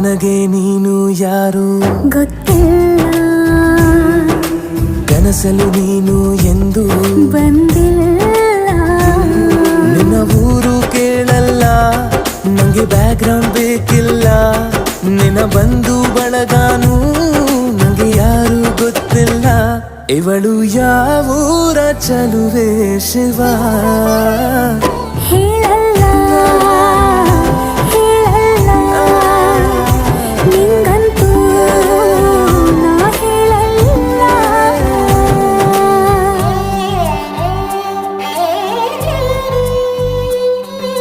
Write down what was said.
ನನಗೆ ನೀನು ಯಾರು ಗೊತ್ತಿಲ್ಲ, ಕನಸಲು ನೀನು ಎಂದು ಬಂದಿಲ್ಲ. ನಿನ್ನ ಊರು ಕೇಳಲ್ಲ, ನಂಗೆ ಬ್ಯಾಕ್ಗ್ರೌಂಡ್ ಬೇಕಿಲ್ಲ. ನಿನ್ನ ಬಂಧು ಬಳಗಾನು ನಂಗೆ ಯಾರು ಗೊತ್ತಿಲ್ಲ. ಇವಳು ಯಾವೂರ ಚಲುವೆ ಶಿವ ಹೇಳಲ್ಲ